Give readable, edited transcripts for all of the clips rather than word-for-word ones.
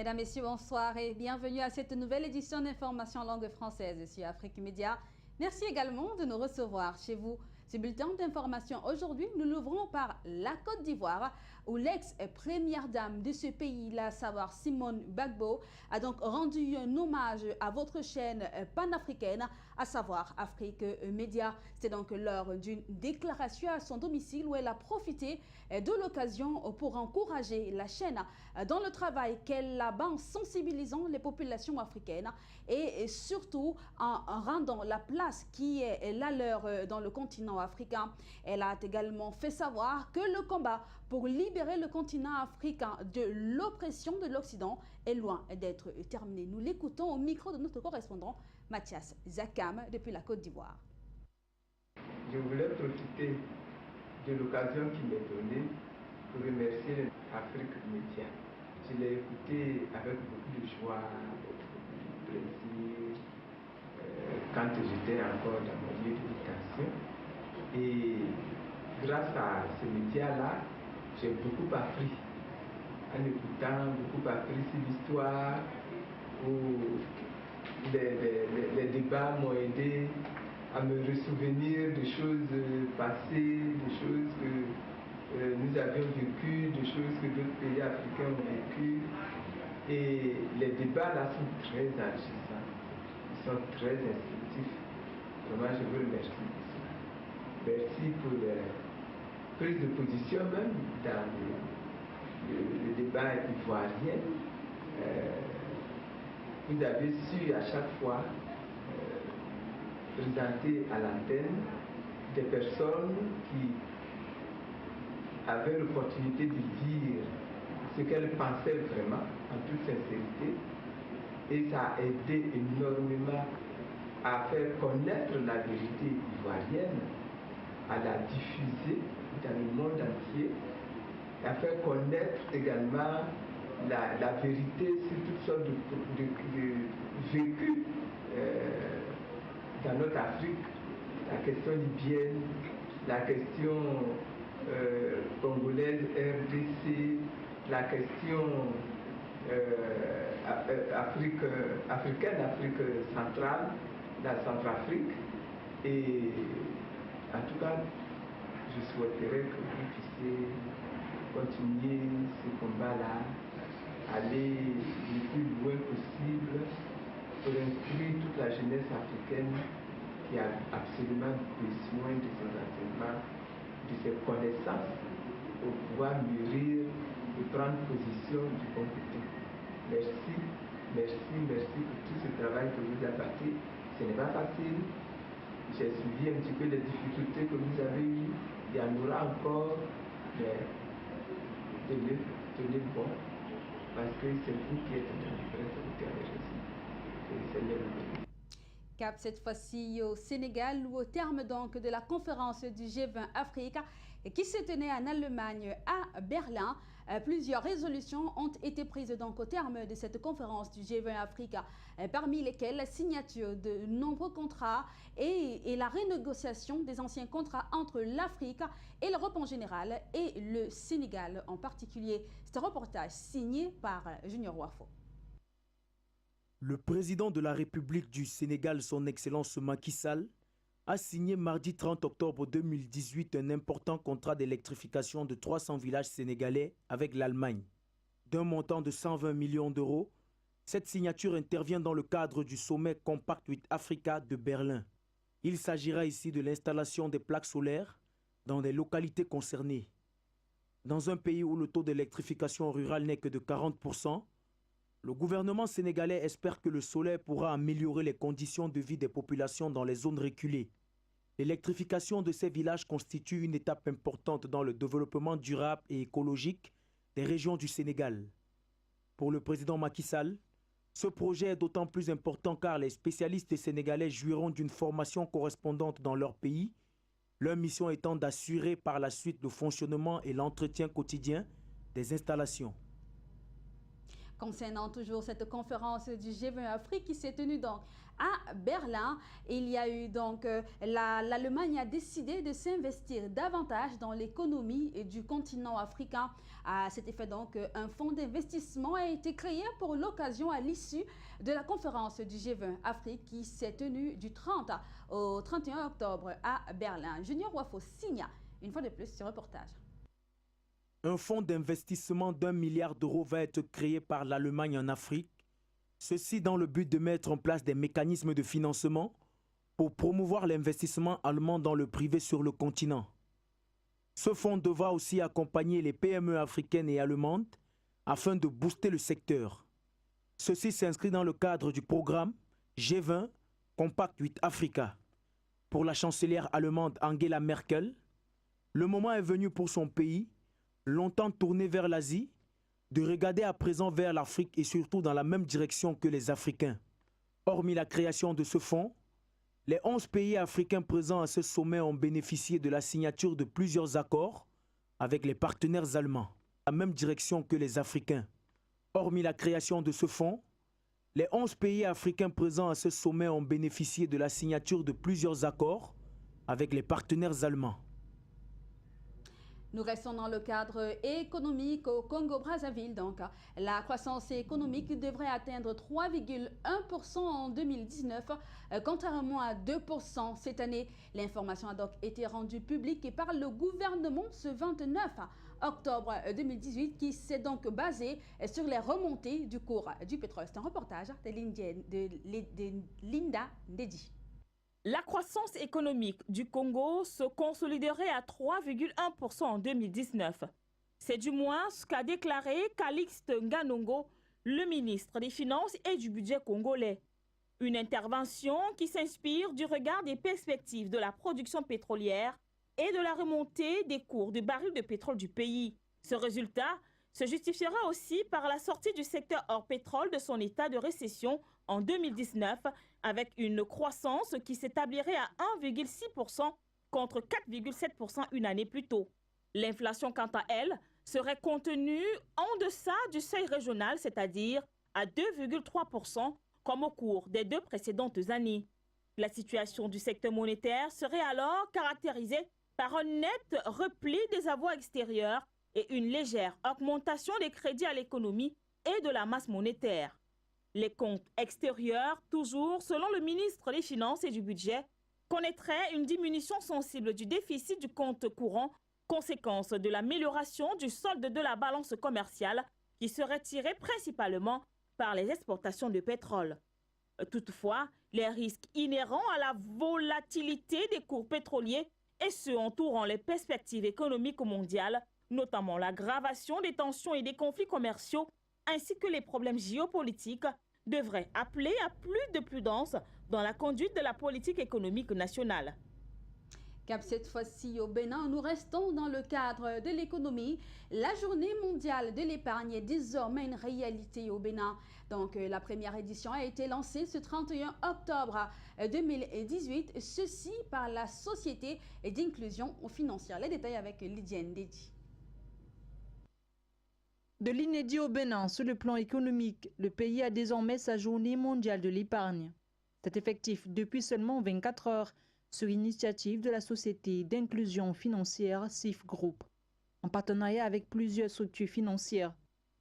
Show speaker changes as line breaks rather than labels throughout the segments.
Mesdames, Messieurs, bonsoir et bienvenue à cette nouvelle édition d'information langue française sur Afrique Média. Merci également de nous recevoir chez vous. Ce bulletin d'information aujourd'hui, nous l'ouvrons par la Côte d'Ivoire, où l'ex-première dame de ce pays, à savoir Simone Gbagbo, a donc rendu un hommage à votre chaîne panafricaine, à savoir Afrique Média. C'est donc lors d'une déclaration à son domicile où elle a profité de l'occasion pour encourager la chaîne dans le travail qu'elle a en sensibilisant les populations africaines et surtout en rendant la place qui est la leur dans le continent africain. Elle a également fait savoir que le combat pour libérer le continent africain de l'oppression de l'Occident est loin d'être terminé. Nous l'écoutons au micro de notre correspondant Mathias Zakam depuis la Côte d'Ivoire.
Je voulais profiter de l'occasion qui m'est donnée pour remercier Afrique Média. Je l'ai écouté avec beaucoup de joie, beaucoup de plaisir, quand j'étais encore dans mon lieu d'éducation. Et grâce à ce média-là, j'ai beaucoup appris. En écoutant, beaucoup appris sur l'histoire, où les débats m'ont aidé à me ressouvenir des choses passées, des choses que nous avions vécues, des choses que d'autres pays africains ont vécues. Et les débats là sont très enrichissants, ils sont très instructifs. Vraiment, je vous remercie pour ça. Merci pour la prise de position même dans le débat ivoirien. Vous avez su à chaque fois présenter à l'antenne des personnes qui avaient l'opportunité de dire ce qu'elles pensaient vraiment, en toute sincérité, et ça a aidé énormément à faire connaître la vérité ivoirienne, à la diffuser dans le monde entier, et à faire connaître également la vérité sur toutes sortes de vécus dans notre Afrique, la question libyenne, la question congolaise, RDC, la question africaine, Afrique centrale, la Centrafrique. Et en tout cas, je souhaiterais que vous puissiez continuer ce combat-là, aller le plus loin possible pour inscrire toute la jeunesse africaine qui a absolument besoin de ces enseignements, de ces connaissances pour pouvoir mûrir et prendre position du bon côté. Merci, merci, merci pour tout ce travail que vous avez fait. Ce n'est pas facile. J'ai suivi un petit peu les difficultés que vous avez eues. Il y en aura encore, mais tenez bon, parce que c'est vous qui êtes en train de faire ce réussi. Que le Seigneur vous bénisse.
Cap cette fois-ci au Sénégal, où au terme donc de la conférence du G20 Afrique qui se tenait en Allemagne à Berlin, plusieurs résolutions ont été prises donc au terme de cette conférence du G20 Afrique, parmi lesquelles la signature de nombreux contrats et la renégociation des anciens contrats entre l'Afrique et l'Europe en général et le Sénégal en particulier. C'est un reportage signé par Junior Wafo.
Le président de la République du Sénégal, son Excellence Macky Sall, a signé mardi 30 octobre 2018 un important contrat d'électrification de 300 villages sénégalais avec l'Allemagne. D'un montant de 120 millions d'euros, cette signature intervient dans le cadre du sommet Compact with Africa de Berlin. Il s'agira ici de l'installation des plaques solaires dans des localités concernées. Dans un pays où le taux d'électrification rurale n'est que de 40%, le gouvernement sénégalais espère que le soleil pourra améliorer les conditions de vie des populations dans les zones reculées. L'électrification de ces villages constitue une étape importante dans le développement durable et écologique des régions du Sénégal. Pour le président Macky Sall, ce projet est d'autant plus important car les spécialistes sénégalais jouiront d'une formation correspondante dans leur pays, leur mission étant d'assurer par la suite le fonctionnement et l'entretien quotidien des installations.
Concernant toujours cette conférence du G20 Afrique qui s'est tenue donc à Berlin. Il y a eu donc l'Allemagne a décidé de s'investir davantage dans l'économie du continent africain. À cet effet donc, un fonds d'investissement a été créé pour l'occasion à l'issue de la conférence du G20 Afrique qui s'est tenue du 30 au 31 octobre à Berlin. Junior Wafo signe une fois de plus ce reportage.
Un fonds d'investissement d'1 milliard d'euros va être créé par l'Allemagne en Afrique. Ceci dans le but de mettre en place des mécanismes de financement pour promouvoir l'investissement allemand dans le privé sur le continent. Ce fonds devra aussi accompagner les PME africaines et allemandes afin de booster le secteur. Ceci s'inscrit dans le cadre du programme G20 Compact 8 Africa. Pour la chancelière allemande Angela Merkel, le moment est venu pour son pays, longtemps tourné vers l'Asie, de regarder à présent vers l'Afrique et surtout dans la même direction que les Africains. Hormis la création de ce fonds, les 11 pays africains présents à ce sommet ont bénéficié de la signature de plusieurs accords avec les partenaires allemands. La même direction que les Africains. Hormis la création de ce fonds, les 11 pays africains présents à ce sommet ont bénéficié de la signature de plusieurs accords avec les partenaires allemands.
Nous restons dans le cadre économique au Congo-Brazzaville. Donc, la croissance économique devrait atteindre 3,1% en 2019, contrairement à 2% cette année. L'information a donc été rendue publique par le gouvernement ce 29 octobre 2018, qui s'est donc basé sur les remontées du cours du pétrole. C'est un reportage de Linda Ndedi.
La croissance économique du Congo se consoliderait à 3,1% en 2019. C'est du moins ce qu'a déclaré Calixte Nganongo, le ministre des Finances et du budget congolais. Une intervention qui s'inspire du regard des perspectives de la production pétrolière et de la remontée des cours du baril de pétrole du pays. Ce résultat se justifiera aussi par la sortie du secteur hors pétrole de son état de récession en 2019, avec une croissance qui s'établirait à 1,6% contre 4,7% une année plus tôt. L'inflation, quant à elle, serait contenue en deçà du seuil régional, c'est-à-dire à 2,3%, comme au cours des 2 précédentes années. La situation du secteur monétaire serait alors caractérisée par un net repli des avoirs extérieurs et une légère augmentation des crédits à l'économie et de la masse monétaire. Les comptes extérieurs, toujours selon le ministre des Finances et du Budget, connaîtraient une diminution sensible du déficit du compte courant, conséquence de l'amélioration du solde de la balance commerciale qui serait tirée principalement par les exportations de pétrole. Toutefois, les risques inhérents à la volatilité des cours pétroliers et ceux entourant les perspectives économiques mondiales, notamment l'aggravation des tensions et des conflits commerciaux, ainsi que les problèmes géopolitiques, devraient appeler à plus de prudence dans la conduite de la politique économique nationale.
Cap cette fois-ci au Bénin, nous restons dans le cadre de l'économie. La journée mondiale de l'épargne est désormais une réalité au Bénin. Donc la première édition a été lancée ce 31 octobre 2018, ceci par la Société d'inclusion financière. Les détails avec Lydia Ndedi.
De l'inédit au Bénin, sur le plan économique, le pays a désormais sa journée mondiale de l'épargne. C'est effectif depuis seulement 24 heures sur initiative de la Société d'inclusion financière SIF Group, en partenariat avec plusieurs structures financières.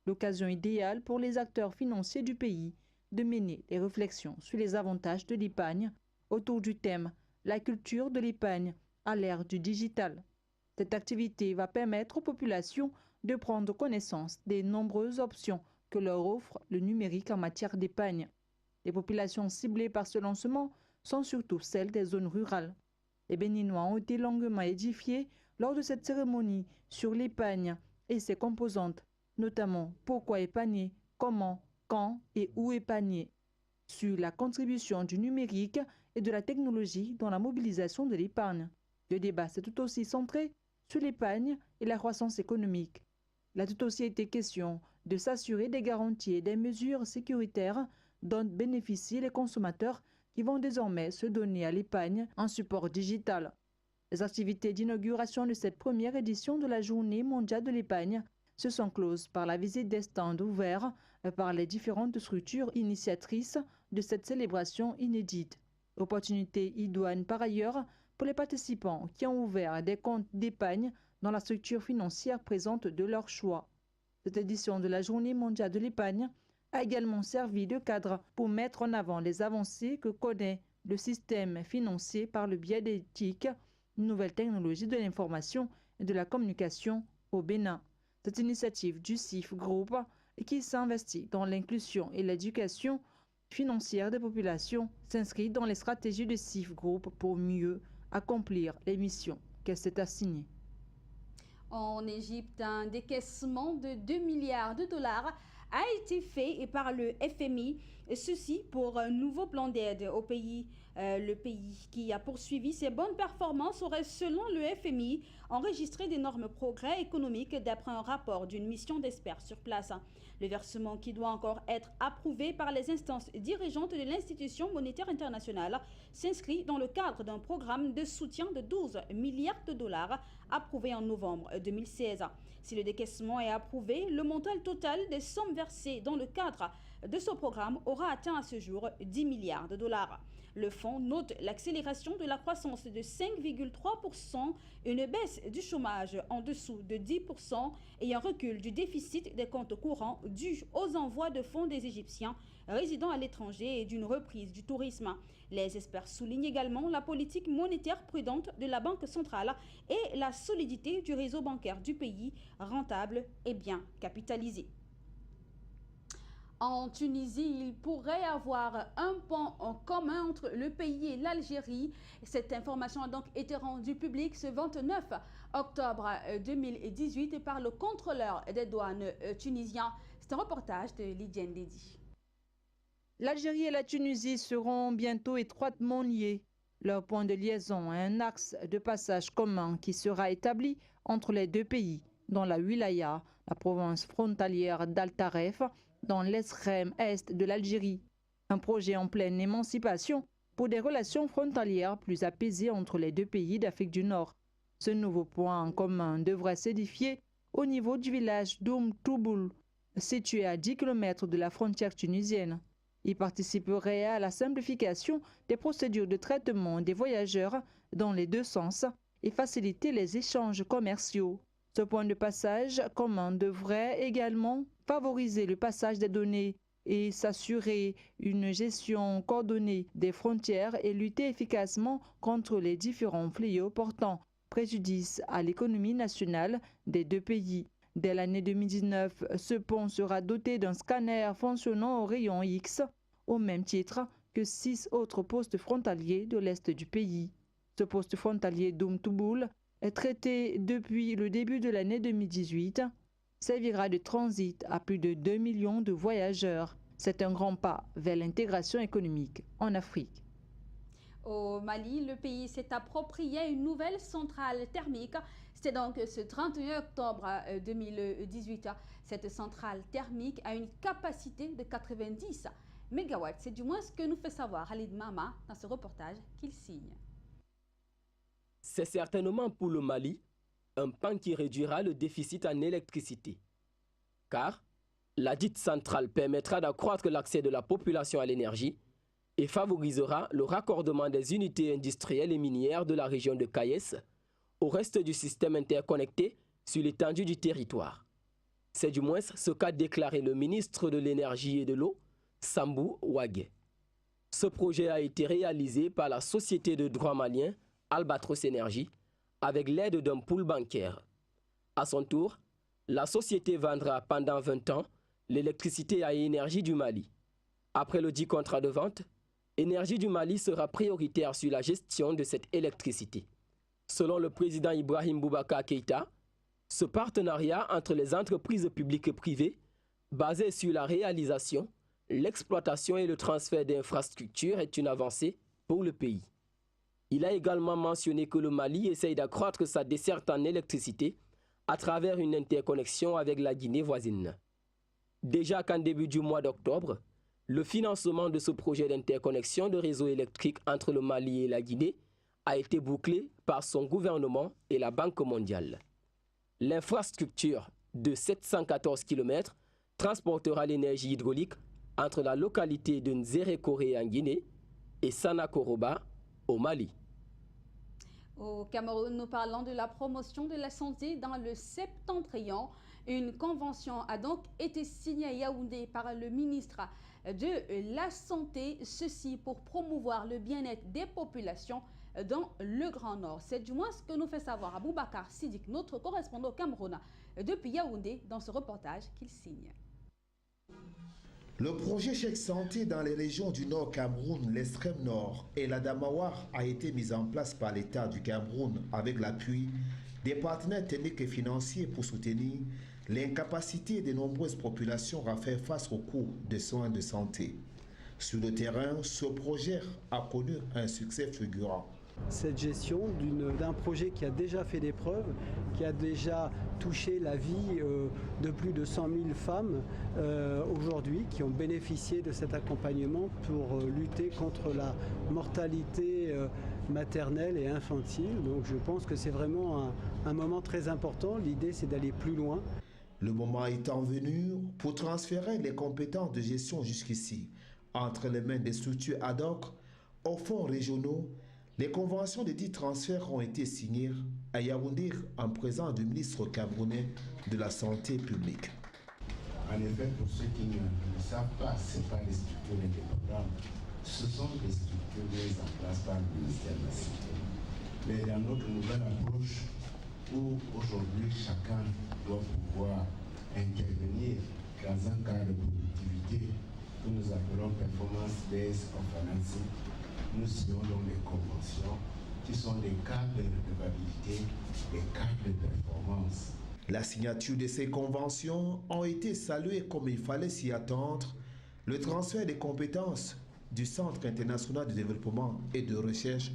L'occasion idéale pour les acteurs financiers du pays de mener des réflexions sur les avantages de l'épargne autour du thème « La culture de l'épargne à l'ère du digital ». Cette activité va permettre aux populations de prendre connaissance des nombreuses options que leur offre le numérique en matière d'épargne. Les populations ciblées par ce lancement sont surtout celles des zones rurales. Les Béninois ont été longuement édifiés lors de cette cérémonie sur l'épargne et ses composantes, notamment pourquoi épargner, comment, quand et où épargner, sur la contribution du numérique et de la technologie dans la mobilisation de l'épargne. Le débat s'est tout aussi centré sur l'épargne et la croissance économique. Il a tout aussi été question de s'assurer des garanties et des mesures sécuritaires dont bénéficient les consommateurs qui vont désormais se donner à l'épargne en support digital. Les activités d'inauguration de cette première édition de la Journée mondiale de l'épargne se sont closes par la visite des stands ouverts par les différentes structures initiatrices de cette célébration inédite. Opportunité idoine par ailleurs pour les participants qui ont ouvert des comptes d'épargne dans la structure financière présente de leur choix. Cette édition de la Journée mondiale de l'épargne a également servi de cadre pour mettre en avant les avancées que connaît le système financier par le biais des TIC, nouvelles technologies de l'information et de la communication au Bénin. Cette initiative du CIF Group, qui s'investit dans l'inclusion et l'éducation financière des populations, s'inscrit dans les stratégies du CIF Group pour mieux accomplir les missions qu'elle s'est assignées.
En Égypte, un décaissement de 2 milliards de dollars a été fait par le FMI, ceci pour un nouveau plan d'aide au pays. Le pays qui a poursuivi ses bonnes performances aurait, selon le FMI, enregistré d'énormes progrès économiques d'après un rapport d'une mission d'experts sur place. Le versement, qui doit encore être approuvé par les instances dirigeantes de l'institution monétaire internationale, s'inscrit dans le cadre d'un programme de soutien de 12 milliards de dollars approuvé en novembre 2016. Si le décaissement est approuvé, le montant total des sommes versées dans le cadre de ce programme aura atteint à ce jour 10 milliards de dollars. Le fonds note l'accélération de la croissance de 5,3%, une baisse du chômage en dessous de 10% et un recul du déficit des comptes courants dû aux envois de fonds des Égyptiens résidant à l'étranger et d'une reprise du tourisme. Les experts soulignent également la politique monétaire prudente de la Banque centrale et la solidité du réseau bancaire du pays, rentable et bien capitalisé. En Tunisie, il pourrait y avoir un pont en commun entre le pays et l'Algérie. Cette information a donc été rendue publique ce 29 octobre 2018 par le contrôleur des douanes tunisien. C'est un reportage de Lydiane Dédi.
L'Algérie et la Tunisie seront bientôt étroitement liés. Leur point de liaison est un axe de passage commun qui sera établi entre les deux pays, dans la Wilaya, la province frontalière d'Al-Taref, dans l'extrême est de l'Algérie. Un projet en pleine émancipation pour des relations frontalières plus apaisées entre les deux pays d'Afrique du Nord. Ce nouveau point en commun devrait s'édifier au niveau du village d'Oum Touboul, situé à 10 km de la frontière tunisienne. Il participerait à la simplification des procédures de traitement des voyageurs dans les deux sens et faciliter les échanges commerciaux. Ce point de passage commun devrait également favoriser le passage des données et s'assurer une gestion coordonnée des frontières et lutter efficacement contre les différents fléaux portant préjudice à l'économie nationale des deux pays. Dès l'année 2019, ce pont sera doté d'un scanner fonctionnant au rayon X, au même titre que 6 autres postes frontaliers de l'est du pays. Ce poste frontalier d'Oum Touboul est traité depuis le début de l'année 2018, servira de transit à plus de 2 millions de voyageurs. C'est un grand pas vers l'intégration économique en Afrique.
Au Mali, le pays s'est approprié une nouvelle centrale thermique. C'était donc ce 31 octobre 2018. Cette centrale thermique a une capacité de 90 MW. C'est du moins ce que nous fait savoir Khalid Mama dans ce reportage qu'il signe.
C'est certainement pour le Mali un pan qui réduira le déficit en électricité. Car la dite centrale permettra d'accroître l'accès de la population à l'énergie et favorisera le raccordement des unités industrielles et minières de la région de Kayes au reste du système interconnecté sur l'étendue du territoire. C'est du moins ce qu'a déclaré le ministre de l'Énergie et de l'Eau, Sambou Ouagué. Ce projet a été réalisé par la société de droit malien Albatros Énergie avec l'aide d'un pool bancaire. À son tour, la société vendra pendant 20 ans l'électricité à Énergie du Mali. Après le dit contrat de vente, Énergie du Mali sera prioritaire sur la gestion de cette électricité. Selon le président Ibrahim Boubacar Keïta, ce partenariat entre les entreprises publiques et privées, basé sur la réalisation, l'exploitation et le transfert d'infrastructures est une avancée pour le pays. Il a également mentionné que le Mali essaye d'accroître sa desserte en électricité à travers une interconnexion avec la Guinée voisine. Déjà qu'en début du mois d'octobre, le financement de ce projet d'interconnexion de réseau électrique entre le Mali et la Guinée a été bouclé par son gouvernement et la Banque mondiale. L'infrastructure de 714 km transportera l'énergie hydraulique entre la localité de Nzérékoré en Guinée et Sanakoroba au Mali.
Au Cameroun, nous parlons de la promotion de la santé dans le septentrion. Une convention a donc été signée à Yaoundé par le ministre de la Santé, ceci pour promouvoir le bien-être des populations dans le Grand Nord. C'est du moins ce que nous fait savoir Aboubacar Sidik, notre correspondant au Cameroun, depuis Yaoundé, dans ce reportage qu'il signe.
Le projet Chèque Santé dans les régions du Nord Cameroun, l'extrême nord et la Damawar a été mis en place par l'État du Cameroun avec l'appui des partenaires techniques et financiers pour soutenir l'incapacité de nombreuses populations à faire face aux coûts de soins de santé. Sur le terrain, ce projet a connu un succès fulgurant.
Cette gestion d'un projet qui a déjà fait des preuves, qui a déjà touché la vie de plus de 100 000 femmes aujourd'hui, qui ont bénéficié de cet accompagnement pour lutter contre la mortalité maternelle et infantile. Donc je pense que c'est vraiment un moment très important. L'idée, c'est d'aller plus loin.
Le moment étant venu pour transférer les compétences de gestion jusqu'ici entre les mains des structures ad hoc aux fonds régionaux. Les conventions de dits transferts ont été signées à Yaoundé en présence du ministre camerounais de la Santé publique.
En effet, pour ceux qui ne savent pas, ce n'est pas les structures et les programmes, ce sont des structures mises en place par le ministère de la Santé. Mais dans notre nouvelle approche, où aujourd'hui chacun doit pouvoir intervenir dans un cadre de productivité que nous appelons performance-based financing, nous signons donc des conventions qui sont des cadres de redevabilité, des cadres de performance.
La signature de ces conventions ont été saluées comme il fallait s'y attendre. Le transfert des compétences du Centre international de développement et de recherche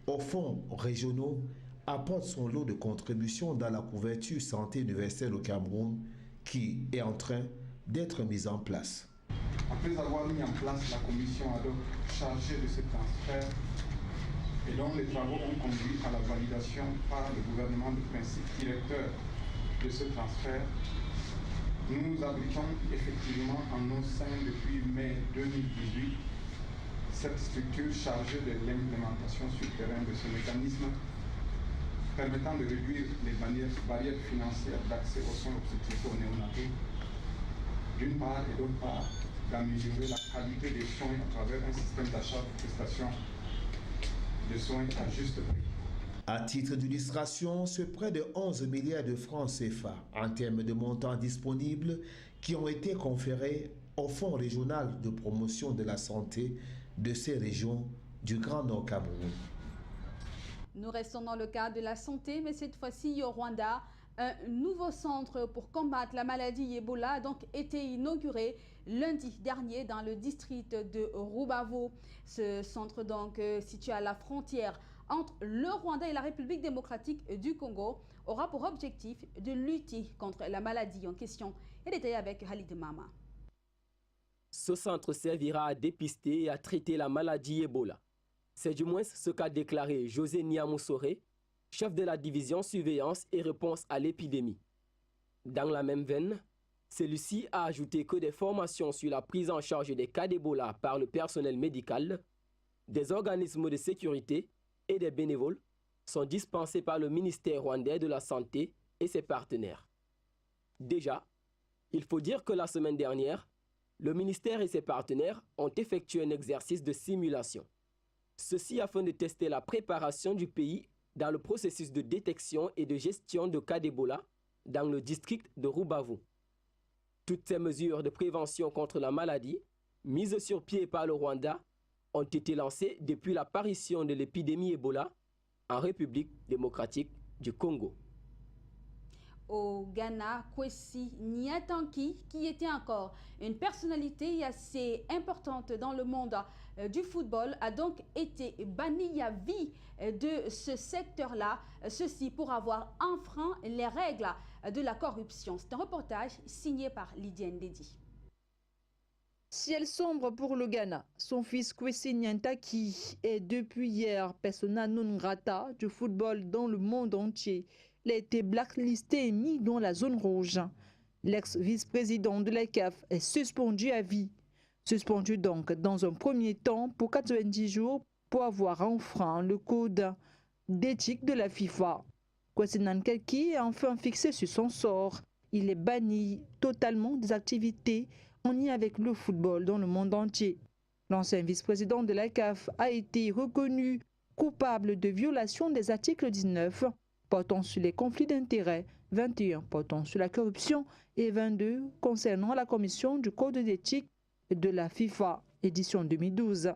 aux fonds régionaux apporte son lot de contributions dans la couverture santé universelle au Cameroun qui est en train d'être mise en place.
Après avoir mis en place la commission ad hoc chargée de ce transfert et dont les travaux ont conduit à la validation par le gouvernement du principe directeur de ce transfert, nous nous abritons effectivement en nos seins depuis mai 2018 cette structure chargée de l'implémentation sur le terrain de ce mécanisme permettant de réduire les barrières financières d'accès aux soins obstétricaux néonataux, d'une part, et d'autre part, d'améliorer la qualité des soins à travers un système d'achat de prestations de soins à juste prix.
À titre d'illustration, c'est près de 11 milliards de francs CFA en termes de montants disponibles qui ont été conférés au Fonds régional de promotion de la santé de ces régions du Grand Nord Cameroun.
Nous restons dans le cadre de la santé, mais cette fois-ci au Rwanda. Un nouveau centre pour combattre la maladie Ebola a donc été inauguré lundi dernier dans le district de Rubavu. Ce centre donc situé à la frontière entre le Rwanda et la République démocratique du Congo aura pour objectif de lutter contre la maladie en question. Et détaillé avec Halid Mama.
Ce centre servira à dépister et à traiter la maladie Ebola. C'est du moins ce qu'a déclaré José Niamoussoré, chef de la division surveillance et réponse à l'épidémie. Dans la même veine, celui-ci a ajouté que des formations sur la prise en charge des cas d'Ebola par le personnel médical, des organismes de sécurité et des bénévoles sont dispensés par le ministère rwandais de la Santé et ses partenaires. Déjà, il faut dire que la semaine dernière, le ministère et ses partenaires ont effectué un exercice de simulation. Ceci afin de tester la préparation du pays dans le processus de détection et de gestion de cas d'Ebola dans le district de Rubavu. Toutes ces mesures de prévention contre la maladie, mises sur pied par le Rwanda, ont été lancées depuis l'apparition de l'épidémie Ebola en République démocratique du Congo.
Au Ghana, Kwesi Nyatanki, qui était encore une personnalité assez importante dans le monde du football, a donc été banni à vie de ce secteur-là, ceci pour avoir enfreint les règles de la corruption. C'est un reportage signé par Lydia Ndedi.
Ciel sombre pour le Ghana. Son fils Kwesi Nyatanki est depuis hier persona non grata du football dans le monde entier. Il a été blacklisté et mis dans la zone rouge. L'ex-vice-président de la CAF est suspendu à vie. Suspendu donc dans un premier temps pour 90 jours pour avoir enfreint le code d'éthique de la FIFA. Kwesi Nankaki est enfin fixé sur son sort. Il est banni totalement des activités en lien avec le football dans le monde entier. L'ancien vice-président de la CAF a été reconnu coupable de violation des articles 19 portant sur les conflits d'intérêts, 21 portant sur la corruption et 22 concernant la commission du code d'éthique de la FIFA, édition 2012.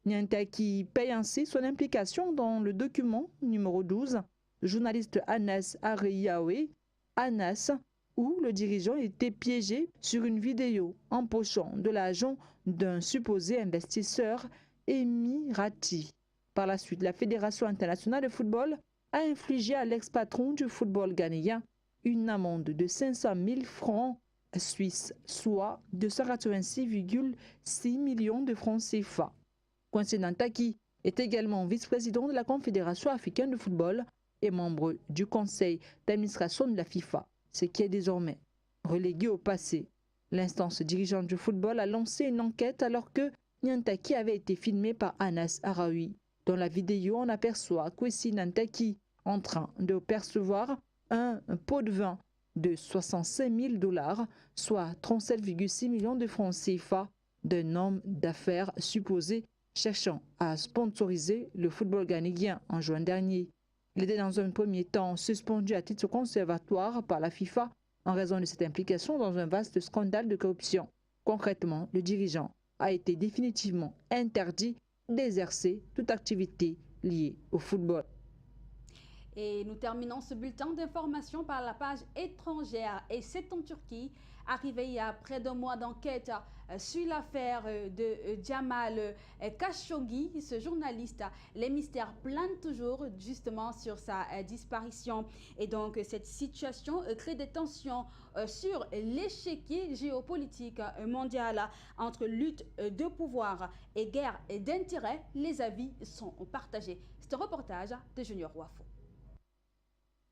Nyantaki paye ainsi son implication dans le document numéro 12, journaliste Anas Ariyawe, Anas, où le dirigeant était piégé sur une vidéo empochant de l'argent d'un supposé investisseur émirati. Par la suite, la Fédération internationale de football a infligé à l'ex-patron du football ghanéen une amende de 500 000 francs suisses, soit 286,6 millions de francs CFA. Kwesi Nankaki est également vice-président de la Confédération africaine de football et membre du conseil d'administration de la FIFA, ce qui est désormais relégué au passé. L'instance dirigeante du football a lancé une enquête alors que Nyantaki avait été filmé par Anas Araoui. Dans la vidéo, on aperçoit Kwesi Nankaki en train de percevoir un pot de vin de 65 000 $, soit 37,6 millions de francs CFA, d'un homme d'affaires supposé cherchant à sponsoriser le football ghanéen en juin dernier. Il était dans un premier temps suspendu à titre conservatoire par la FIFA en raison de cette implication dans un vaste scandale de corruption. Concrètement, le dirigeant a été définitivement interdit d'exercer toute activité liée au football.
Et nous terminons ce bulletin d'information par la page étrangère. Et c'est en Turquie, arrivé il y a près d'un mois d'enquête sur l'affaire de Jamal Khashoggi, ce journaliste. Les mystères planent toujours justement sur sa disparition. Et donc cette situation crée des tensions sur l'échiquier géopolitique mondial entre lutte de pouvoir et guerre d'intérêt. Les avis sont partagés. C'est un reportage de Junior Wafo.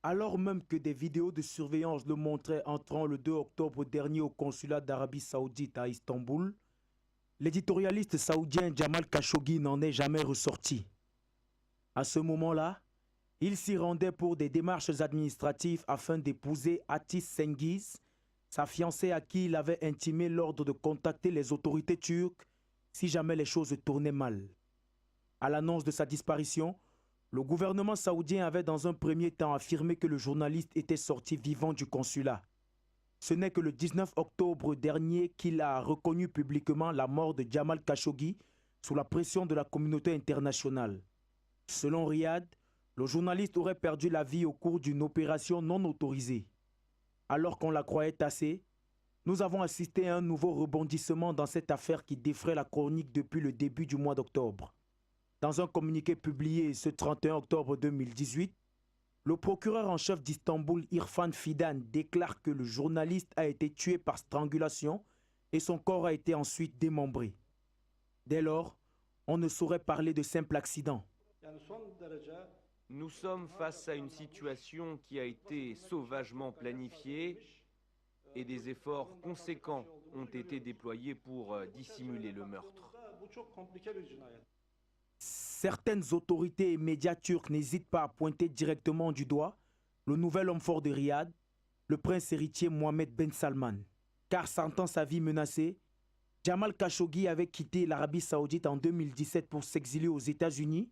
Alors même que des vidéos de surveillance le montraient entrant le 2 octobre dernier au consulat d'Arabie Saoudite à Istanbul, l'éditorialiste saoudien Jamal Khashoggi n'en est jamais ressorti. À ce moment-là, il s'y rendait pour des démarches administratives afin d'épouser Atis Cengiz, sa fiancée à qui il avait intimé l'ordre de contacter les autorités turques si jamais les choses tournaient mal. À l'annonce de sa disparition, le gouvernement saoudien avait dans un premier temps affirmé que le journaliste était sorti vivant du consulat. Ce n'est que le 19 octobre dernier qu'il a reconnu publiquement la mort de Jamal Khashoggi sous la pression de la communauté internationale. Selon Riyad, le journaliste aurait perdu la vie au cours d'une opération non autorisée. Alors qu'on la croyait tassée, nous avons assisté à un nouveau rebondissement dans cette affaire qui défraie la chronique depuis le début du mois d'octobre. Dans un communiqué publié ce 31 octobre 2018, le procureur en chef d'Istanbul, Irfan Fidan, déclare que le journaliste a été tué par strangulation et son corps a été ensuite démembré. Dès lors, on ne saurait parler de simple accident.
Nous sommes face à une situation qui a été sauvagement planifiée et des efforts conséquents ont été déployés pour dissimuler le meurtre.
Certaines autorités et médias turcs n'hésitent pas à pointer directement du doigt le nouvel homme fort de Riyad, le prince héritier Mohammed Ben Salman. Car sentant sa vie menacée, Jamal Khashoggi avait quitté l'Arabie Saoudite en 2017 pour s'exiler aux États-Unis,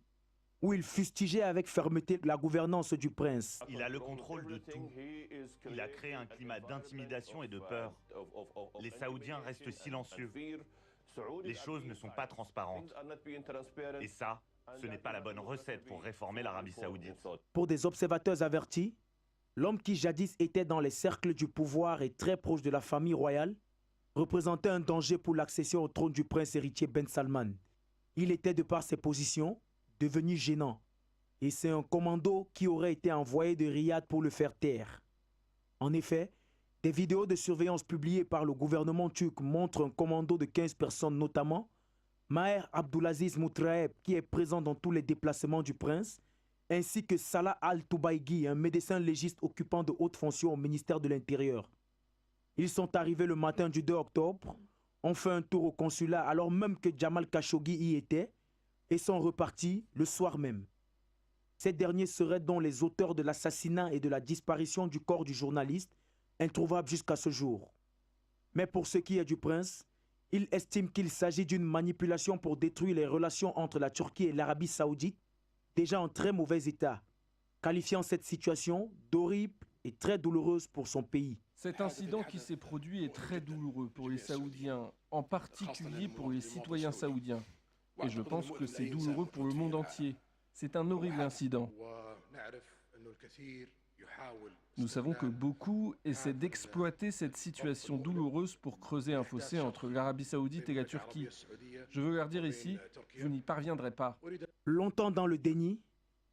où il fustigeait avec fermeté la gouvernance du prince.
Il a le contrôle de tout. Il a créé un climat d'intimidation et de peur. Les Saoudiens restent silencieux. Les choses ne sont pas transparentes. Et ça, ce n'est pas la bonne recette pour réformer l'Arabie Saoudite.
Pour des observateurs avertis, l'homme qui jadis était dans les cercles du pouvoir et très proche de la famille royale représentait un danger pour l'accession au trône du prince héritier Ben Salman. Il était, de par ses positions, devenu gênant. Et c'est un commando qui aurait été envoyé de Riyad pour le faire taire. En effet, des vidéos de surveillance publiées par le gouvernement turc montrent un commando de 15 personnes, notamment Maher Abdulaziz Moutraeb, qui est présent dans tous les déplacements du prince, ainsi que Salah Al-Toubaïghi, un médecin légiste occupant de hautes fonctions au ministère de l'Intérieur. Ils sont arrivés le matin du 2 octobre, ont fait un tour au consulat alors même que Jamal Khashoggi y était et sont repartis le soir même. Ces derniers seraient donc les auteurs de l'assassinat et de la disparition du corps du journaliste, introuvable jusqu'à ce jour. Mais pour ce qui est du prince, il estime qu'il s'agit d'une manipulation pour détruire les relations entre la Turquie et l'Arabie saoudite, déjà en très mauvais état, qualifiant cette situation d'horrible et très douloureuse pour son pays.
Cet incident qui s'est produit est très douloureux pour les Saoudiens, en particulier pour les citoyens saoudiens. Et je pense que c'est douloureux pour le monde entier. C'est un horrible incident. Nous savons que beaucoup essaient d'exploiter cette situation douloureuse pour creuser un fossé entre l'Arabie saoudite et la Turquie. Je veux leur dire ici, vous n'y parviendrez pas.
Longtemps dans le déni,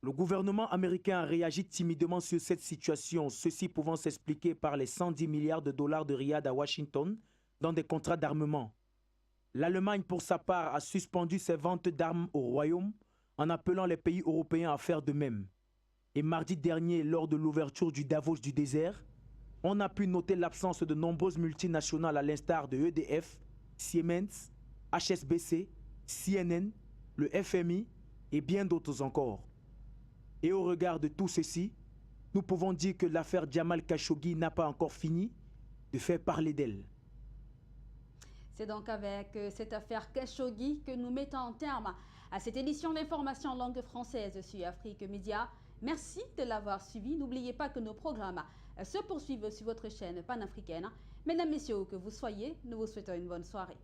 le gouvernement américain a réagi timidement sur cette situation, ceci pouvant s'expliquer par les 110 milliards de dollars de riad à Washington dans des contrats d'armement. L'Allemagne, pour sa part, a suspendu ses ventes d'armes au Royaume en appelant les pays européens à faire de même. Et mardi dernier, lors de l'ouverture du Davos du désert, on a pu noter l'absence de nombreuses multinationales à l'instar de EDF, Siemens, HSBC, CNN, le FMI et bien d'autres encore. Et au regard de tout ceci, nous pouvons dire que l'affaire Jamal Khashoggi n'a pas encore fini de faire parler d'elle.
C'est donc avec cette affaire Khashoggi que nous mettons en terme à cette édition d'information en langue française sur Afrique Média. Merci de l'avoir suivi. N'oubliez pas que nos programmes se poursuivent sur votre chaîne panafricaine. Mesdames, Messieurs, où que vous soyez, nous vous souhaitons une bonne soirée.